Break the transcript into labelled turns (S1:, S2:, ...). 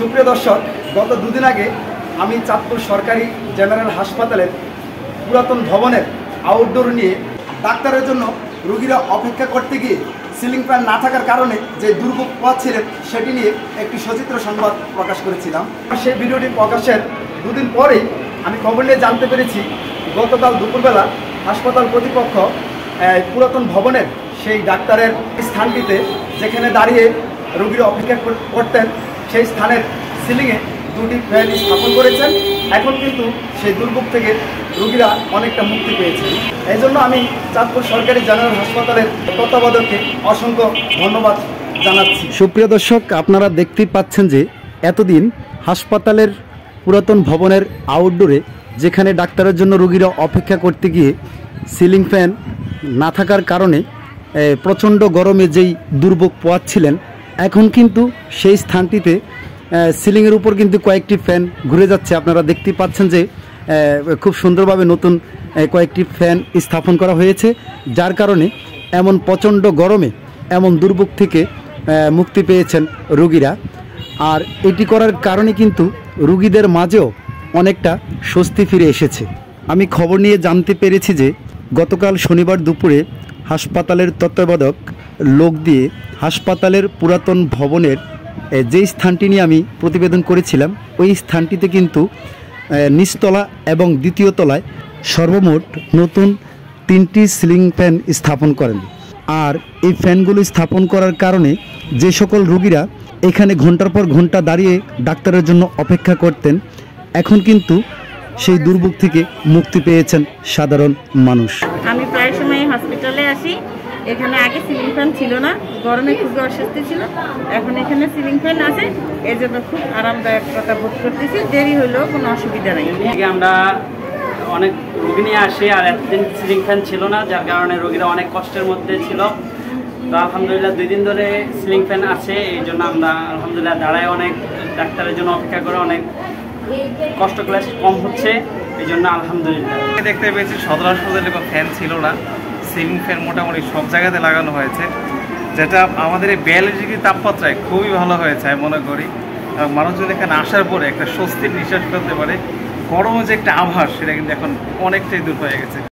S1: সুপ্রিয় দর্শক, গত দুদিন আগে আমি চাঁদপুর সরকারি জেনারেল হাসপাতালের পুরাতন ভবনের আউটডোর নিয়ে ডাক্তারের জন্য রোগীরা অপেক্ষা করতে গিয়ে সিলিং ফ্যান না থাকার কারণে যে দুর্ভোগ পাচ্ছিলেন সেটি নিয়ে একটি সচিত্র সংবাদ প্রকাশ করেছিলাম। সেই ভিডিওটি প্রকাশের দুদিন পরেই আমি খবর নিয়ে জানতে পেরেছি গতকাল দুপুরবেলা হাসপাতাল কর্তৃপক্ষ পুরাতন ভবনের সেই ডাক্তারের স্থানটিতে যেখানে দাঁড়িয়ে রোগীরা অপেক্ষা করতেন সেই স্থানের সিলিংয়ে দুটি ফ্যান স্থাপন করেছেন। এখন কিন্তু সেই দুর্ভোগ থেকে রোগীরা অনেকটা মুক্তি পেয়েছে। এই জন্য আমি চাঁদপুর সরকারি জেনারেল হাসপাতালের তত্ত্বাবধায়ককে অসংখ্য ধন্যবাদ জানাচ্ছি। সুপ্রিয় দর্শক, আপনারা দেখতেই পাচ্ছেন যে এতদিন হাসপাতালের পুরাতন ভবনের আউটডোরে যেখানে ডাক্তারের জন্য রোগীরা অপেক্ষা করতে গিয়ে সিলিং ফ্যান না থাকার কারণে প্রচণ্ড গরমে যেই দুর্ভোগ পোয়াচ্ছিলেন, এখন কিন্তু সেই স্থানটিতে সিলিংয়ের উপর কিন্তু কয়েকটি ফ্যান ঘুরে যাচ্ছে। আপনারা দেখতেই পাচ্ছেন যে খুব সুন্দরভাবে নতুন কয়েকটি ফ্যান স্থাপন করা হয়েছে, যার কারণে এমন প্রচণ্ড গরমে এমন দুর্ভোগ থেকে মুক্তি পেয়েছেন রোগীরা। আর এটি করার কারণে কিন্তু রোগীদের মাঝেও অনেকটা স্বস্তি ফিরে এসেছে। আমি খবর নিয়ে জানতে পেরেছি যে গতকাল শনিবার দুপুরে হাসপাতালের তত্ত্বাবধায়ক লোক দিয়ে হাসপাতালের পুরাতন ভবনের যেই স্থানটি নিয়ে আমি প্রতিবেদন করেছিলাম ওই স্থানটিতে কিন্তু নিচতলা এবং দ্বিতীয় তলায় সর্বমোট নতুন 3টি সিলিং ফ্যান স্থাপন করেন। আর এই ফ্যানগুলো স্থাপন করার কারণে যে সকল রোগীরা এখানে ঘন্টার পর ঘন্টা দাঁড়িয়ে ডাক্তারের জন্য অপেক্ষা করতেন, এখন কিন্তু সেই দুর্ভোগ থেকে মুক্তি পেয়েছেন সাধারণ মানুষ।
S2: আমি প্রায় সময় হসপিটালে আসি, এখানে আগে সিলিং ফ্যান ছিল না, গরমে খুবই অস্বস্তি ছিল। এখন এখানে সিলিং ফ্যান আছে, এই জন্য খুব আরামদায়কতা বোধ করতেছি। দেরি হলেও কোনো অসুবিধা নেই।
S3: আমরা অনেক রোগী নিয়ে আসি, আর এতদিন সিলিং ফ্যান ছিল না, যার কারণে রোগীরা অনেক কষ্টের মধ্যে ছিল। তো আলহামদুলিল্লাহ 2 দিন ধরে সিলিং ফ্যান আছে, এই জন্য আমরা আলহামদুলিল্লাহ দাঁড়ায় অনেক ডাক্তারের জন্য অপেক্ষা করে অনেক কষ্ট ক্লাস কম হচ্ছে, এই জন্য আলহামদুলিল্লাহ।
S4: দেখতে পেয়েছি সদর হাসপাতালে কোনো ফ্যান ছিল না, সিলিং ফ্যান মোটামুটি সব জায়গাতে লাগানো হয়েছে, যেটা আমাদের এই 42 ডিগ্রি তাপমাত্রায় খুবই ভালো হয়েছে আমি মনে করি। এবং মানুষজন এখানে আসার পরে একটা স্বস্তির নিঃশ্বাস ফেলতে পারে। গরমে যে একটা আভাস সেটা কিন্তু এখন অনেকটাই দূর হয়ে গেছে।